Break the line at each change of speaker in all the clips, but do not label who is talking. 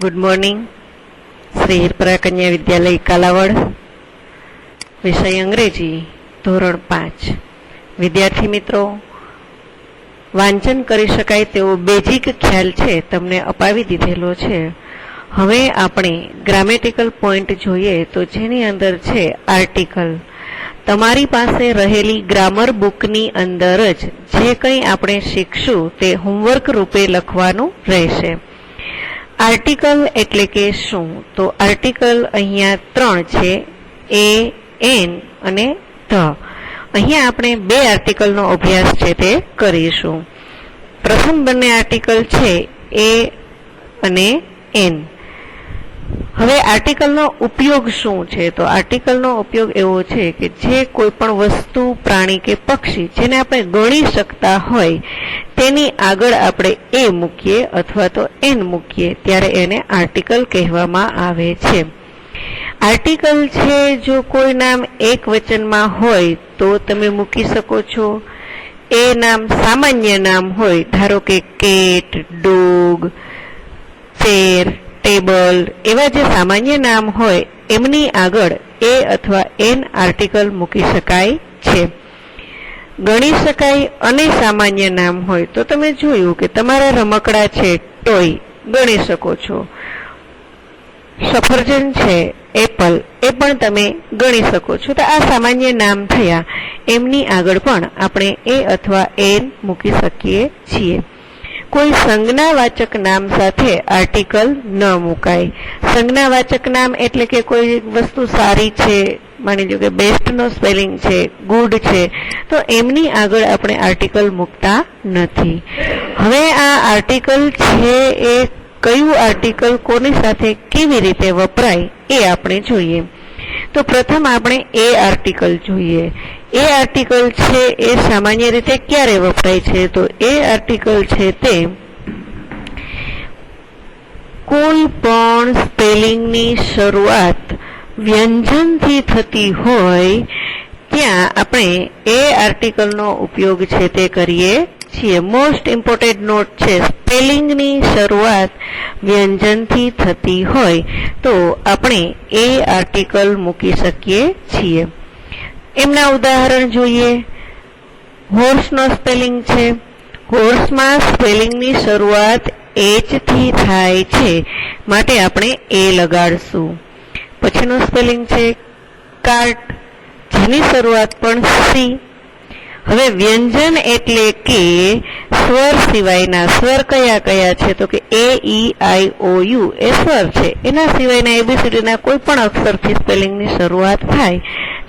Good morning. Shri Hirpara कन्या विद्यालय कालावड़। विषय अंग्रेजी, धोरण 5। विद्यार्थी मित्रों, वांचन करी शकाय तेवो बेजिक ख्याल छे तमने अपावी दीधेलो छे। हवे आपणे ग्रामेटिकल पॉइंट जोईए तो जेनी अंदर छे आर्टिकल। तमारी पासे रहेली ग्रामर बुकनी अंदर ज जे कंई आपणे शीखशुं ते होमवर्क रूपे लखवानुं रहेशे। आर्टिकल एटले के शुं? तो आर्टिकल अहींया 3 छे, ए, एन अने ध। अहींया आपणे 2 आर्टिकलनो अभ्यास छे ते करीशुं। प्रथम बंने आर्टिकल छे ए अने एन। હવે આર્ટિકલનો ઉપયોગ શું છે? તો આર્ટિકલનો ઉપયોગ એવો છે કે જે કોઈ પણ વસ્તુ, પ્રાણી કે પક્ષી જેને આપણે ગણી શકતા હોય તેની આગળ આપણે એ મૂકીએ અથવા તો એન મૂકીએ ત્યારે એને આર્ટિકલ કહેવામાં આવે છે। આર્ટિકલ છે જો કોઈ નામ એક વચનમાં હોય તો તમે મૂકી શકો છો। એ નામ સામાન્ય નામ હોય, ધારો કે કેટ, ડોગ, ચેર, ટેબલ એવા જે સામાન્ય નામ હોય એમની આગળ એ અથવા એન આર્ટિકલ મૂકી શકાય છે। ગણી શકાય અને સામાન્ય નામ હોય તો તમે જોયું કે તમારા રમકડા છે, ટોય, ગણી શકો છો। સફરજન છે, એપલ, એ પણ તમે ગણી શકો છો। તો આ સામાન્ય નામ થયા, એમની આગળ પણ આપણે એ અથવા એન મૂકી શકીએ છીએ। कोई संज्ञावाचक नाम साथे आर्टिकल न मुकाय। संज्ञावाचक नाम एटले के कोई वस्तु सारी छे, मानी लो के बेस्ट नो स्पेलिंग छे, गुड छे, तो एमनी आगळ आपणे आर्टिकल मुकता नथी। हवे आ आर्टिकल छे ए कयुं आर्टिकल कोनी साथे केवी रीते वपराय ए आपणे जोईए। तो प्रथम आपणे ए आर्टिकल जोईए। ए आर्टिकल छे ए सामान्य रीते क्यारे वपराय छे? तो ए आर्टिकल छे ते कोई पण स्पेलिंग नी शरूआत व्यंजन थी थती होय त्यां आपणे ए आर्टिकल नो उपयोग छे ते करीए छीए। मोस्ट इम्पोर्टेंट नोट छे, स्पेलिंग नी शरूआत व्यंजन थी थती होय तो आपणे ए आर्टिकल मूकी शकीए छीए। एमना उदाहरण जोईए। होर्स नो स्पेलिंग छे, होर्स में स्पेलिंग नी शरूआत एच थी थाय छे माटे आपणे ए लगाडशुं। पछीनो स्पेलिंग छे कार्ट, जेनी शरूआत पण सी। हवे व्यंजन एटले के स्वर सिवायना स्वर कया कया छे? तो के ए, ई, आई, ओ, यू ए स्वर छे। एना सिवायना एबीसीडी ना कोई पण अक्षर थी स्पेलिंग नी शरूआत थाय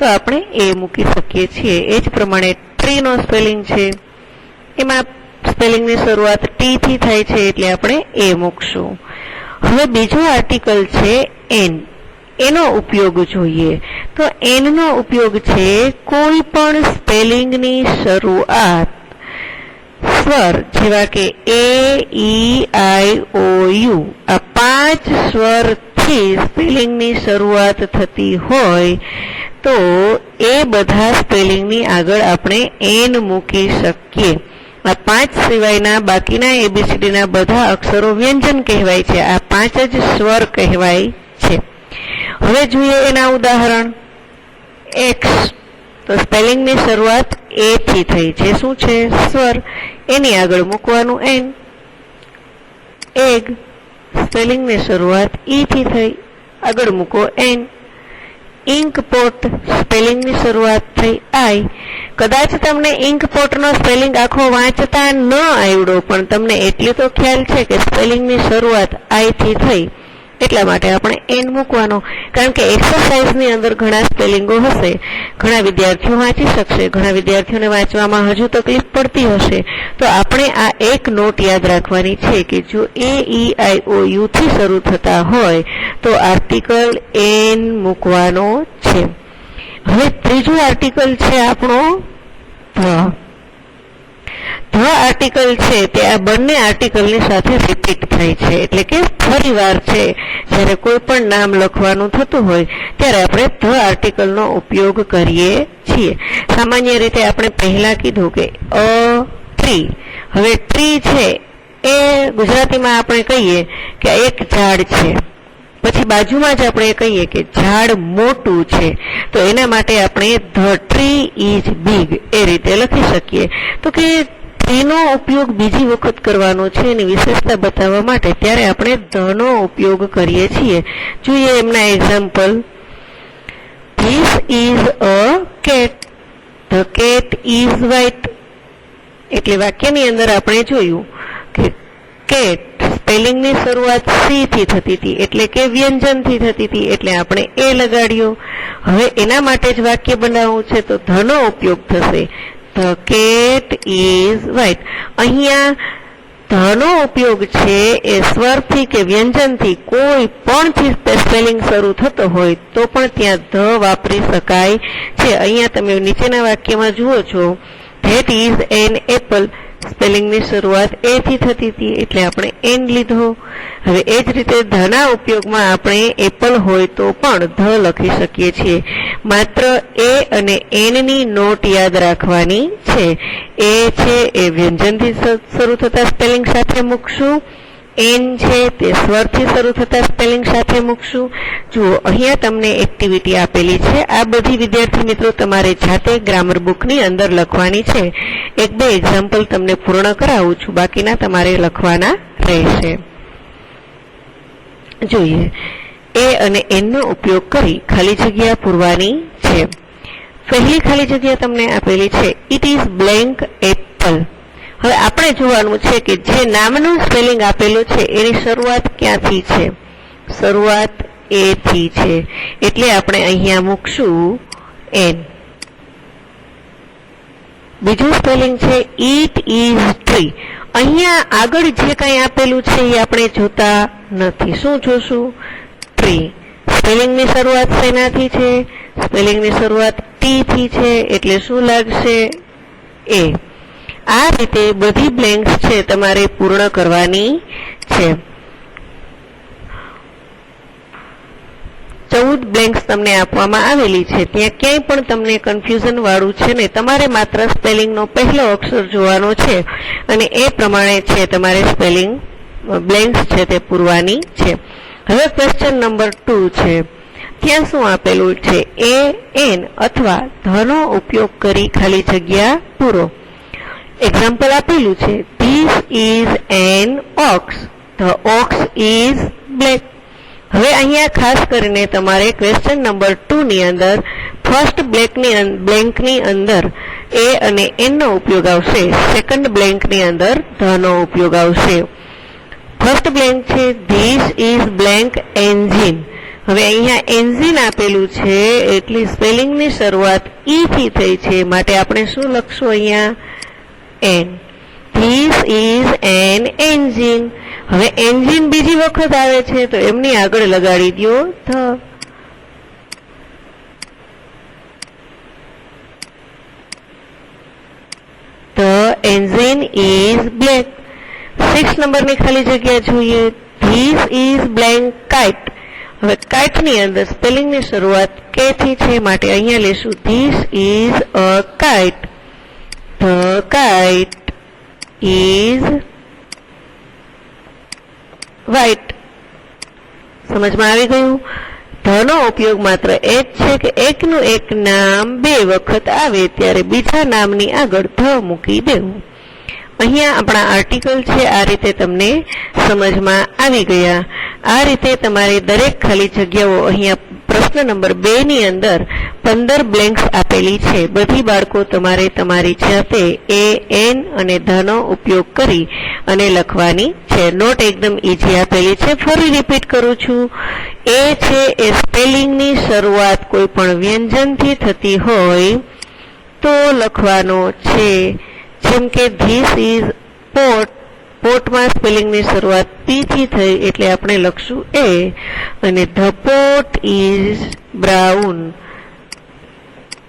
तो आपणे ए मूकी शकीए छीए। ए ज प्रमाणे ट्री नो स्पेलिंग छे, एमां स्पेलिंग नी शरूआत टी थी थाय छे एटले आपणे ए मूकशुं। हवे बीजो आर्टिकल छे एन। एनो उपयोग जोईए। तो एन नो उपयोग छे कोई पण स्पेलिंग नी शरूआत स्वर जेवा के ए, ई, आई, ओ, यू आ 5 स्वर थी स्पेलिंग नी शरूआत थती होय तो ए बधा स्पेलिंग नी आगळ आपणे एन मूकी शकीए। आ 5 सिवायना बाकीना एबीसीडी ना बधा अक्षरो व्यंजन कहेवाय छे। आ 5 ज स्वर कहेवाय छे। हवे जोईए एना उदाहरण। एक्स, तो स्पेलिंग नी शरूआत ए थी थई छे, शुं छे? स्वर। एनी आगळ मूकवानुं एन। एग, स्पेलिंग नी शरूआत ई थी थई, आगळ मूको एन। इंक पोट, स्पेलिंग नी शरूआत थई आई। कदाच तमने इंक पोट नो स्पेलिंग आखो वांचता न आवड्यो पण तमने एटली तो ख्याल छे के स्पेलिंग नी शरूआत आई थी थई એટલા માટે આપણે એન મૂકવાનો। કારણ કે એક્સરસાઇઝની અંદર ઘણા સ્પેલિંગો હશે, ઘણા વિદ્યાર્થીઓ વાંચી શકશે, ઘણા વિદ્યાર્થીઓને વાંચવામાં હજુ તકલીફ પડતી હશે તો આપણે આ એક નોટ યાદ રાખવાની છે કે જો એ, ઈ, આઈ, ઓ, યુ થી શરૂ થતા હોય તો આર્ટિકલ એન મૂકવાનો છે। હવે ત્રીજું આર્ટિકલ છે આપણો ધ। ધ આર્ટિકલ છે તે આ બંને આર્ટિકલની સાથે રિપીટ થાય છે, એટલે કે ફરીવાર છે જ્યારે કોઈ પણ નામ લખવાનું થતું હોય ત્યારે આપણે ધ આર્ટિકલનો ઉપયોગ કરીએ છીએ। સામાન્ય રીતે આપણે પહેલા કીધું કે અ ટ્રી। હવે ટ્રી છે એ ગુજરાતીમાં આપણે કહીએ કે એક ઝાડ છે, પછી બાજુમાં જ આપણે કહીએ કે ઝાડ મોટું છે, તો એના માટે આપણે ધ ટ્રી ઇઝ બિગ એ રીતે લખી શકીએ. તો કે ટ્રીનો ઉપયોગ બીજી વખત કરવાનો છે એની વિશેષતા બતાવવા માટે, ત્યારે આપણે ધનો ઉપયોગ કરીએ છીએ. જોઈએ એમના example. This is a cat, the cat is white. એટલે વાક્યની અંદર આપણે જોયું કે કેટ સ્પેલિંગની શરૂઆત સી થી થતી હતી, એટલે કે વ્યંજનથી થતી હતી, એટલે આપણે એ લગાડ્યો. હવે એના માટે જ વાક્ય બનાવવું છે તો ધનો ઉપયોગ થશે. The cat is white. અહીંયા ધનો ઉપયોગ છે એ સ્વરથી કે વ્યંજનથી કોઈ પણ સ્પેલિંગ શરૂ થતો હોય તો પણ ત્યાં ધ વાપરી શકાય છે. અહીંયા તમે નીચેના વાક્યમાં જુઓ છો, ધેટ ઇઝ એન એપલ. સ્પેલિંગની શરૂઆત એ થી થતી હતી એટલે આપણે એન લીધો. હવે એ જ રીતે ધના ઉપયોગમાં આપણે એપલ હોય તો પણ ધ લખી શકીએ છીએ. માત્ર એ અને એનની નોટ યાદ રાખવાની છે. એ છે એ વ્યંજનથી શરૂ થતા સ્પેલિંગ સાથે મૂકશું, એન છે તે સ્વરથી શરૂ થતા સ્પેલિંગ સાથે મૂકશું. જુઓ અહીંયા તમને એક્ટિવિટી આપેલી છે. આ બધી વિદ્યાર્થી મિત્રો તમારે જાતે ગ્રામર બુકની અંદર લખવાની છે. એક બે એક્ઝામ્પલ તમને પૂર્ણ કરાવું છું, બાકીના તમારે લખવાના રહેશે. જોઈએ એ અને એનનો ઉપયોગ કરી ખાલી જગ્યા પૂરવાની છે. પહેલી ખાલી જગ્યા તમને આપેલી છે, ઇટ ઇઝ બ્લેન્ક એપલ. હવે આપણે જોવાનું છે કે જે નામનું સ્પેલિંગ આપેલું છે એની શરૂઆત ક્યાંથી છે? શરૂઆત એ થી છે, એટલે આપણે અહીંયા મૂકશું એન. બીજું સ્પેલિંગ છે ઇટ ઇઝ ટ્રી. અહીંયા આગળ જે કંઈ આપેલું છે એ આપણે જોતા નથી. શું જોશું? ટ્રી. સ્પેલિંગની શરૂઆત શેનાથી છે? સ્પેલિંગની શરૂઆત ટી થી છે, એટલે શું લાગશે? એ. આ રીતે બધી બ્લેન્ક્સ છે તમારે પૂર્ણ કરવાની છે. 14 બ્લેન્ક્સ તમને આપવામાં આવેલી છે. ત્યાં ક્યાંય પણ તમને કન્ફ્યુઝન વાળું છે ને, તમારે માત્ર સ્પેલિંગનો પહેલો અક્ષર જોવાનો છે અને એ પ્રમાણે છે તમારે સ્પેલિંગ બ્લેન્ક્સ છે તે પૂરવાની છે. હવે ક્વેશ્ચન નંબર 2 છે. ત્યાં શું આપેલું છે? એ, એન અથવા ધનો ઉપયોગ કરી ખાલી જગ્યા પૂરો. એક્ઝામ્પલ આપેલું છે, this is N ox, the ox is black. હવે અહીંયા ખાસ કરીને તમારે ક્વેશ્ચન નંબર 2 ની અંદર ફર્સ્ટ બ્લેન્કની અંદર એ અને એનનો ઉપયોગ આવશે, સેકન્ડ બ્લેન્કની અંદર ધનો ઉપયોગ આવશે. ફર્સ્ટ બ્લેન્ક છે ધીસ ઇઝ બ્લેન્ક એન્જિન. હવે અહીંયા એન્જિન આપેલું છે એટલે સ્પેલિંગની શરૂઆત ઈ થી થઈ છે, માટે આપણે શું લખશું અહીંયા? An. This is an engine. હવે એન્જિન બીજી વખત આવે છે તો એમની આગળ લગાડી દો the. The engine is black. 6 નંબરની ખાલી જગ્યા જોઈએ. This is blank kite. હવે કાઇટ ની અંદર સ્પેલિંગની શરૂઆત કે થી છે, માટે અહીંયા લેશું this is a kite. The kite is white. સમજમાં આવી ગયું? ધનો ઉપયોગ માત્ર એ જ છે કે એકનું એક નામ 2 વખત આવે ત્યારે બીજા નામની આગળ ધ મૂકી દેવું. અહીંયા આપણા આર્ટિકલ છે આ રીતે તમને સમજમાં આવી ગયા. આ રીતે તમારે દરેક ખાલી જગ્યાઓ અહીંયા પ્રશ્ન નંબર 2 ની અંદર 15 બ્લેન્ક્સ આપેલી છે. બધી બાળકો તમારે તમારી જાતે એ, એન અને ધનો ઉપયોગ કરી અને લખવાની છે. નોટ એકદમ ઈઝી આપેલી છે. ફરી રિપીટ કરું છું. એ છે એ સ્પેલિંગની શરૂઆત કોઈ પણ વ્યંજનથી થતી હોય તો લખવાનો છે. જેમ કે ધીસ ઇઝ પોટ. પોટમાં સ્પેલિંગની શરૂઆત પી થી થઈ એટલે આપણે લખશું એ. અને ધ પોટ ઇઝ બ્રાઉન.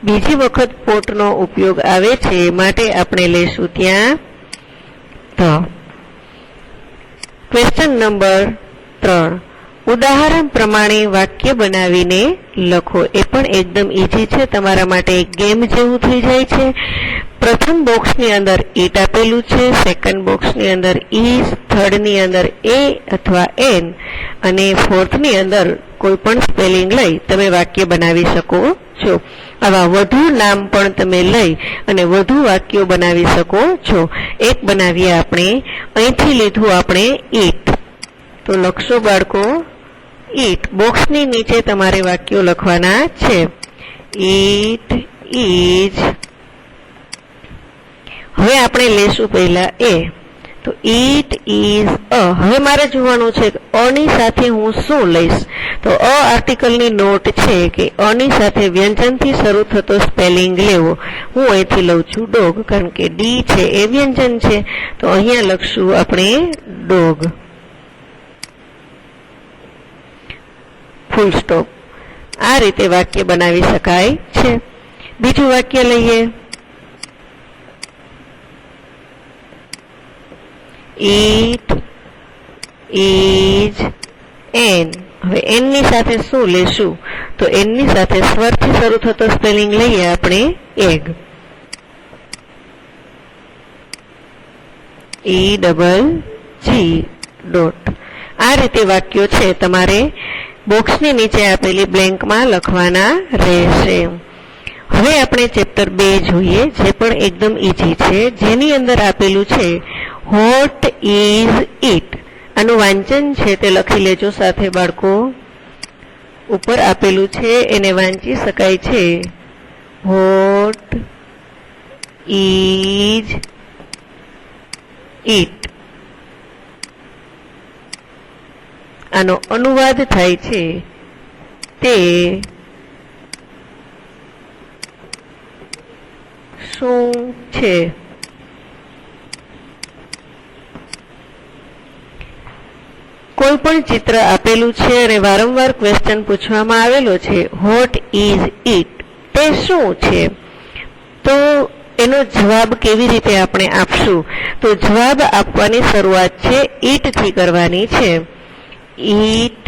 બીજી વખત પોટનો ઉપયોગ આવે છે માટે આપણે લેશું ત્યાં ધ. Question number 3. ઉદાહરણ પ્રમાણે વાક્ય બનાવીને લખો. એ પણ એકદમ ઈઝી છે, તમારા માટે એક ગેમ જેવું થઈ જાય છે. પ્રથમ બોક્સની અંદર ઈટ આપેલું છે, સેકન્ડ બોક્સની અંદર ઇઝ, થર્ડની અંદર એ અથવા એન અને ફોર્થની અંદર કોઈ પણ સ્પેલિંગ લઈ તમે વાક્ય બનાવી શકો છો. આવા વધુ નામ પણ તમે લઈ અને વધુ વાક્યો બનાવી શકો છો. એક બનાવીએ આપણે, અહીંથી લીધું આપણે ઈટ, તો લખશો બાળકો ઈટ. બોક્સની નીચે તમારે વાક્યો લખવાના છે. It is. હવે આપણે લેશું પહેલા એ, તો ઈટ ઇઝ અ. હવે મારે જોવાનું છે કે અ ની સાથે હું શું લઈશ, તો અ આર્ટિકલની નોટ છે કે અ ની સાથે વ્યંજનથી શરૂ થતો સ્પેલિંગ લેવો. હું અહીંથી લઉં છું ડોગ, કારણ કે ડી છે એ વ્યંજન છે, તો અહીંયા લખશું આપણે ડોગ, ફૂલ સ્ટોપ. આ રીતે વાક્ય બનાવી શકાય છે. બીજું વાક્ય લઈએ. It is an. હવે એન ની સાથે શું લેશું, તો એન ની સાથે સ્વરથી શરૂ થતો સ્પેલિંગ લઈએ આપણે એગ, EGG ડોટ. આ રીતે વાક્યો છે તમારે બોક્સની નીચે આપેલી બ્લેન્કમાં લખવાના રહેશે. હવે આપણે ચેપ્ટર 2 જોઈએ, જે પણ એકદમ ઈઝી છે, જેની અંદર આપેલું છે વોટ ઇઝ ઇટ. આનું વાંચન છે તે લખી લેજો સાથે બાળકો. ઉપર આપેલું છે એને વાંચી શકાય છે. Vote is it. આનો અનુવાદ થાય છે તે શું છે. કોઈ પણ ચિત્ર આપેલું છે અને વારંવાર ક્વેશ્ચન પૂછવામાં આવેલો છે વોટ ઇઝ ઇટ, તે શું છે, તો એનો જવાબ કેવી રીતે આપણે આપશું, તો જવાબ આપવાની શરૂઆત છે ઈટ થી કરવાની છે. It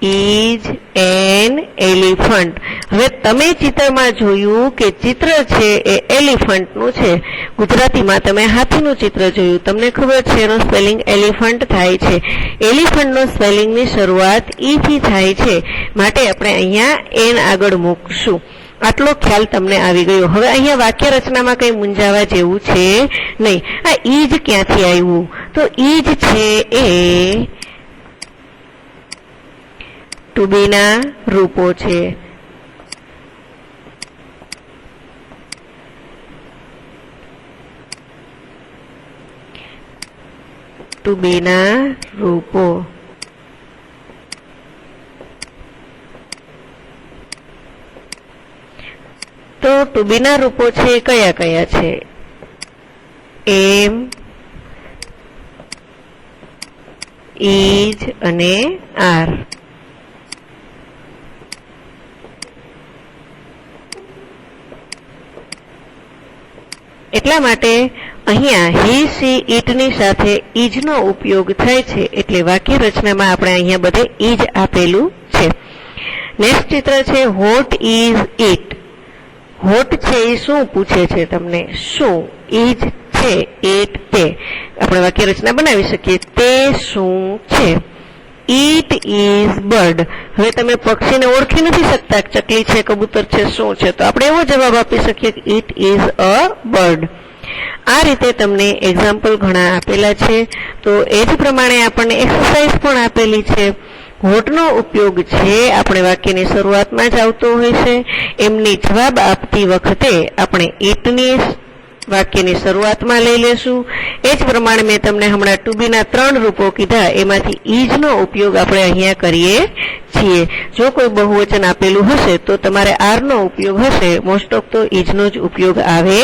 is an elephant. હવે તમે ચિત્રમાં જોયું કે ચિત્ર છે એ એલિફન્ટનું છે. ગુજરાતીમાં તમે હાથીનું ચિત્ર જોયું, તમને ખબર છે એનો સ્પેલિંગ એલિફન્ટ થાય છે. એલિફન્ટનો સ્પેલિંગની શરૂઆત ઈ થી થાય છે, માટે આપણે અહીંયા એન આગળ મૂકશું. આટલો ખ્યાલ તમને આવી ગયો. હવે અહીંયા વાક્ય રચનામાં કઈ મૂંઝાવા જેવું છે નહીં. આ ઈજ ક્યાંથી આવ્યું, તો ઈજ છે એ ટુ બીના રૂપો છે. ટુ બીના રૂપો. તો ટુ બીના રૂપો છે કયા કયા છે? એમ, ઇઝ અને આર. એટલા માટે અહીંયા હી સી ઈટ ની સાથે ઈજ નો ઉપયોગ થાય છે, એટલે વાક્ય રચનામાં આપણે અહીંયા બધે ઈજ આપેલું છે. નેક્સ્ટ ચિત્ર છે વોટ ઇઝ ઇટ. વોટ છે એ શું પૂછે છે તમને, શું. ઇઝ છે ઇટ તે. આપણે વાક્ય રચના બનાવી શકીએ, તે શું છે. It is bird. હવે તમે પક્ષીને ઓળખી નથી શકતા, ચકલી છે, કબૂતર છે, શું છે, તો આપણે એવો જવાબ આપી શકીએ કે ઇટ ઇઝ અ બર્ડ. આ રીતે તમને એક્ઝામ્પલ ઘણા આપેલા છે. તો એ જ પ્રમાણે આપણને એક્સરસાઇઝ પણ આપેલી છે. વોટનો ઉપયોગ છે આપણે વાક્યની શરૂઆતમાં જ આવતો હોય છે. એમની જવાબ આપતી વખતે આપણે ઈટની વાક્યની શરૂઆતમાં લઈ લેશું. એ જ પ્રમાણે મેં તમને હમણાં ટુ બીના 3 રૂપો કીધા, એમાંથી ઈજનો ઉપયોગ આપણે અહીંયા કરીએ છીએ. જો કોઈ બહુવચન આપેલું હશે તો તમારે આરનો ઉપયોગ હશે, મોસ્ટ ઓફ તો ઈજનો જ ઉપયોગ આવે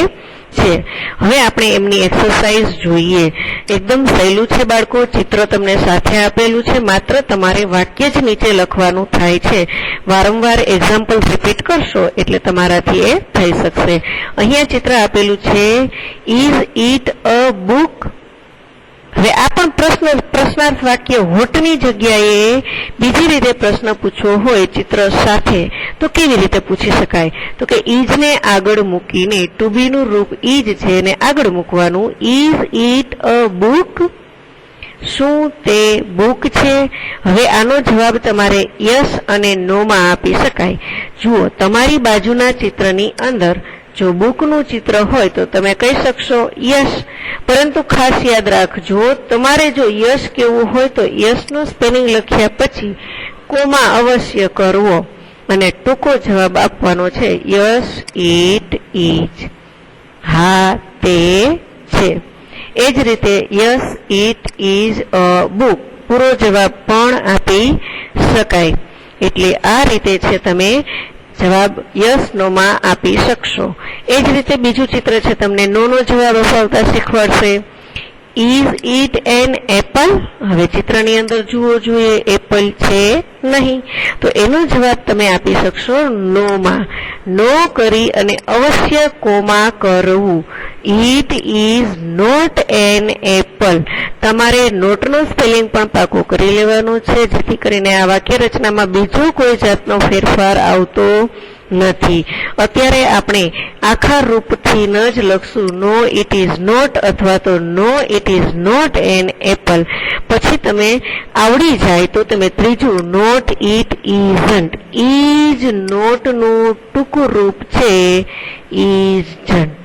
છે. હવે આપણે એમની એક્સરસાઇઝ જોઈએ. એકદમ સહેલું છે બાળકો. ચિત્ર તમને સાથે આપેલું છે, માત્ર તમારે વાક્ય જ નીચે લખવાનું થાય છે. વારંવાર એક્ઝામ્પલ રિપીટ કરશો એટલે તમારાથી એ થઈ શકશે. અહીંયા ચિત્ર આપેલું છે ઇઝ ઇટ અ બુક. હવે આ પણ પ્રશ્નાર્થ વાક્ય વોટની જગ્યાએ બીજી રીતે પ્રશ્ન પૂછવો હોય ચિત્ર સાથે તો કેવી રીતે પૂછી શકાય? તો કે ઈજને આગળ મૂકીને ટુ બી નું રૂપ ઈજ છે અને આગળ મૂકવાનું. Is it a book? શું તે બુક છે? હવે આનો જવાબ તમારે યસ અને નો માં આપી શકાય. જુઓ, તમારી બાજુના ચિત્રની અંદર જો બુકનું ચિત્ર હોય તો તમે કહી શકશો યસ, પરંતુ ખાસ યાદ રાખજો, તમારે જો યસ કહેવું હોય તો યસનો સ્પેલિંગ લખ્યા પછી કોમા અવશ્ય કરવો અને ટૂંકો જવાબ આપવાનો છે. Yes it is. હા તે છે. એ જ રીતે yes it is a book પૂરો જવાબ પણ આપી શકાય. એટલે આ રીતે છે તમે જવાબ યસ નો માં આપી શકશો. એ જ રીતે બીજું ચિત્ર છે, તમને નો નો જવાબ અપાવતા શીખવાડશે. Is it an apple? હવે ચિત્રની અંદર જુઓ જોઈએ એપલ છે નહીં, તો એનો જવાબ તમે આપી શકશો નો માં. નો કરી અને અવશ્ય કોમા કરવું. It is not an apple. તમારે નોટનો સ્પેલિંગ પણ પાકો કરી લેવાનો છે, જેથી કરીને આ વાક્ય રચનામાં બીજો કોઈ જાતનો ફેરફાર આવતો નથી. અત્યારે આપણે આખા રૂપથી ન જ લખશું નો ઇટ ઇઝ નોટ અથવા તો no it is not an apple. પછી તમે આવડી જાય તો તમે ત્રીજું નોટ ઇટ ઇઝન્ટ. ઇઝ નોટનું ટૂંકું રૂપ છે ઇઝન્ટ.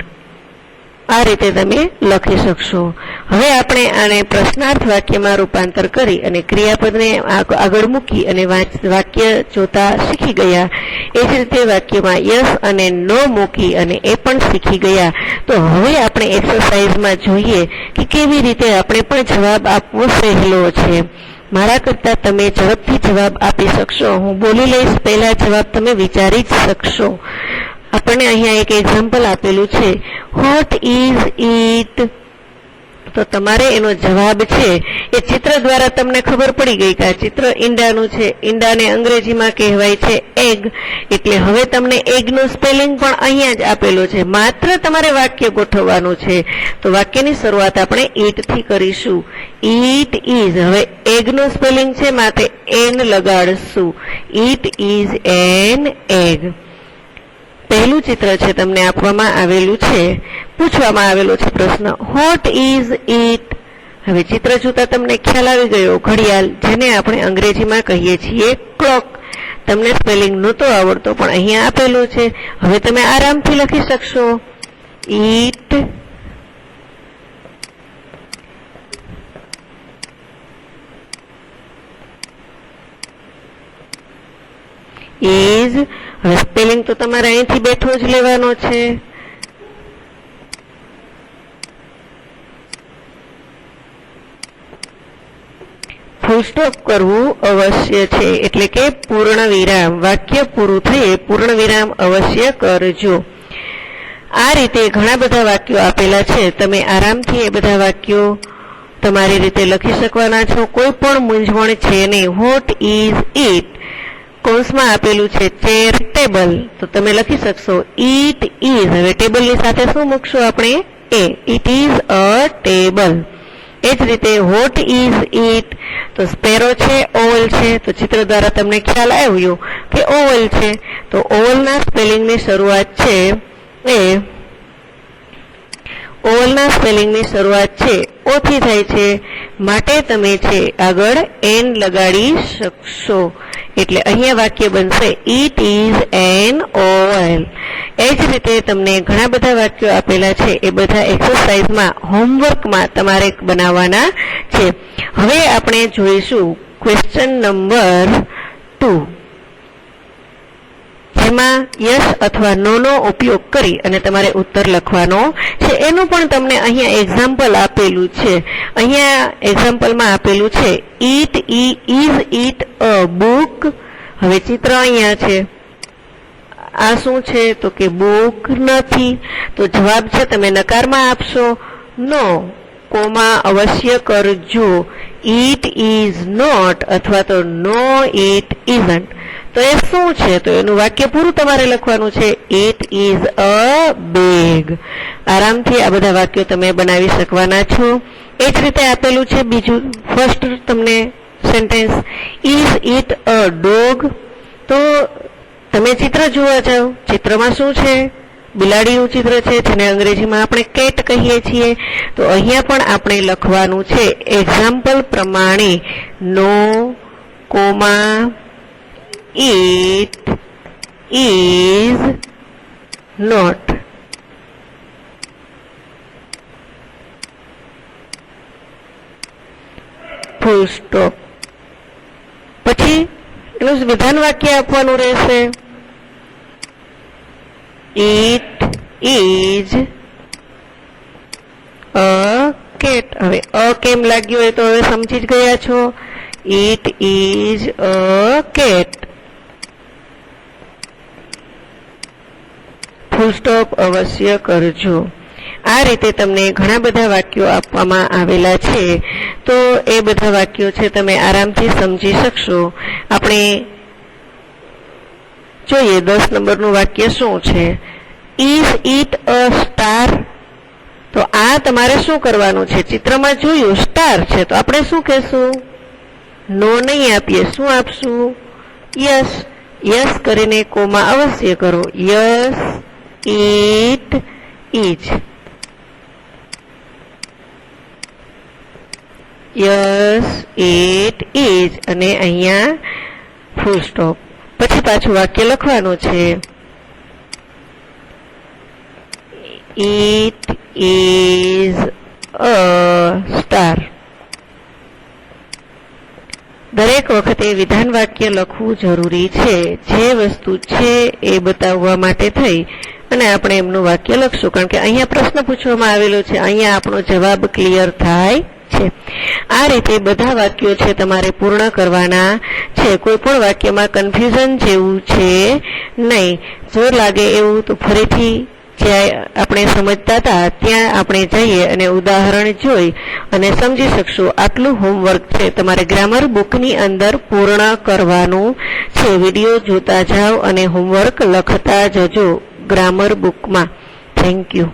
આ રીતે તમે લખી શકશો. હવે આપણે આને પ્રશ્નાર્થ વાક્યમાં રૂપાંતર કરી અને ક્રિયાપદને આગળ મૂકી અને વાક્ય જોતા શીખી ગયા. એ જ રીતે વાક્યમાં યસ અને નો મૂકી અને એ પણ શીખી ગયા. તો હવે આપણે એક્સરસાઇઝમાં જોઈએ કે કેવી રીતે આપણે પણ જવાબ આપવો સહેલો છે. મારા કરતા તમે ઝડપથી જવાબ આપી શકશો. હું બોલી લઈશ, પહેલા જવાબ તમે વિચારી જ શકશો. આપણને અહીંયા એક એક્ઝામ્પલ આપેલું છે, વોટ ઇઝ ઇટ? તો તમારે એનો જવાબ છે એ ચિત્ર દ્વારા તમને ખબર પડી ગઈ કે આ ચિત્ર ઈંડાનું છે. ઈંડાને અંગ્રેજીમાં કહેવાય છે એગ. એટલે હવે તમને એગનો સ્પેલિંગ પણ અહીંયા જ આપેલો છે, માત્ર તમારે વાક્ય ગોઠવવાનું છે. તો વાક્યની શરૂઆત આપણે ઈટ થી કરીશું. It is. હવે એગનો સ્પેલિંગ છે માટે એન લગાડશું. It is an egg. પહેલું ચિત્ર છે તમને આપવામાં આવેલું છે, પૂછવામાં આવેલો છે પ્રશ્ન, વોટ ઇઝ ઇટ? હવે ચિત્ર જોતા તમને ખ્યાલ આવી ગયો, ઘડિયાળ, જેને આપણે અંગ્રેજીમાં કહીએ છીએ ક્લોક. તમને સ્પેલિંગ નહોતો આવડતો પણ અહીંયા આપેલું છે. હવે તમે આરામથી લખી શકશો ઇટ ઇઝ. હવે સ્પેલિંગ તો તમારે અહીંથી બેઠો જ લેવાનો છે. ફૂલ સ્ટોપ કરવું અવશ્ય છે, એટલે કે પૂર્ણ વિરામ. વાક્ય પૂરું થયે પૂર્ણ વિરામ અવશ્ય કરજો. આ રીતે ઘણા બધા વાક્યો આપેલા છે. તમે આરામથી એ બધા વાક્યો તમારી રીતે લખી શકવાના છો. કોઈ પણ મૂંઝવણ છે નહીં. Vote is it? કૌંસમાં આપેલું છે ચેર ટેબલ, તો તમે લખી શકશો ઇટ ઇઝ. હવે ટેબલની સાથે શું મૂકશો આપણે? A. It is a table. એ જ રીતે વોટ ઇઝ ઇટ? તો સ્પેરો છે, ઓવલ છે. તો ચિત્ર દ્વારા તમને ખ્યાલ આવ્યો કે ઓવલ છે. તો ઓવલના સ્પેલિંગની શરૂઆત છે એ ઓવલના સ્પેલિંગની શરૂઆત છે ઓ થી થાય છે, માટે તમે છે આગળ એન લગાડી શકશો. એટલે અહીંયા વાક્ય બનશે ઇટ ઇઝ એન ઓવલ. એ જ રીતે તમને ઘણા બધા વાક્યો આપેલા છે, એ બધા એક્સરસાઇઝમાં હોમવર્કમાં તમારે બનાવવાના છે. હવે આપણે જોઈશું ક્વેશ્ચન નંબર 2, જેમાં યસ અથવા નો નો ઉપયોગ કરી અને તમારે ઉત્તર લખવાનો છે. એનું પણ તમને અહીંયા એક્ઝામ્પલ આપેલું છે. અહીંયા એક્ઝામ્પલમાં આપેલું છે it is it a book. હવે ચિત્ર અહીંયા છે. આ શું છે? તો કે બુક નથી. તો જવાબ છે તમે નકારમાં આપશો નો, કોમા અવશ્ય કરજો. ઇટ ઇઝ નોટ અથવા તો નો ઇટ ઇઝન્ટ. તો એ શું છે? તો એનું વાક્ય પૂરું તમારે લખવાનું છે ઇટ ઇઝ અ બેગ. આરામથી આ બધા વાક્યો તમે બનાવી શકવાના છો. એ જ રીતે આપેલું છે બીજું ફર્સ્ટ તમને sentence, is it a dog? તો તમે ચિત્ર જોવા જાઓ, ચિત્રમાં શું છે? બિલાડીનું ચિત્ર છે, જેને અંગ્રેજીમાં આપણે કેટ કહીએ છીએ. તો અહીંયા પણ આપણે લખવાનું છે એક્ઝામ્પલ પ્રમાણે, no comma it is not. Full stop. પછી એનું વિધાન વાક્ય આપવાનું રહેશે, ઇટ ઇઝ અ કેટ. હવે અ કેમ લાગ્યું હોય તો હવે સમજી જ ગયા છો. It is a cat. Full stop અવશ્ય કરજો. આ રીતે તમને ઘણા બધા વાક્યો આપવામાં આવેલા છે, તો એ બધા વાક્યો છે તમે આરામથી સમજી શકશો. આપણે જોઈએ 10 નંબરનું વાક્ય શું છે, ઇઝ ઇટ અ સ્ટાર? તો આ તમારે શું કરવાનું છે? ચિત્રમાં જોયું સ્ટાર છે, તો આપણે શું કહેશું? નો નહીં આપીએ, શું આપશું? યસ. યસ કરીને કોમા અવશ્ય કરો. Yes it is. Yes it is અને અહીંયા ફૂલ સ્ટોપ. પછી પાછું વાક્ય લખવાનું છે, ઇટ ઇઝ અ સ્ટાર. દરેક વખતે વિધાન વાક્ય લખવું જરૂરી છે. જે વસ્તુ છે એ બતાવવા માટે થઈ અને આપણે એમનું વાક્ય લખશું, કારણ કે અહીંયા પ્રશ્ન પૂછવામાં આવેલો છે, અહીંયા આપણો જવાબ ક્લિયર થાય છે. આ રીતે બધા વાક્યો છે તમારે પૂર્ણ કરવાના છે. કોઈ પણ વાક્યમાં કન્ફ્યુઝન જેવું છે નહીં. જો લાગે એવું તો ફરીથી જ્યાં આપણે સમજતા હતા ત્યાં આપણે જઈએ અને ઉદાહરણ જોઈ અને સમજી શકશું. આટલું હોમવર્ક છે તમારે ગ્રામર બુકની અંદર પૂર્ણ કરવાનું છે. વિડીયો જોતા જાઓ અને હોમવર્ક લખતા જજો ગ્રામર બુકમાં. Thank you.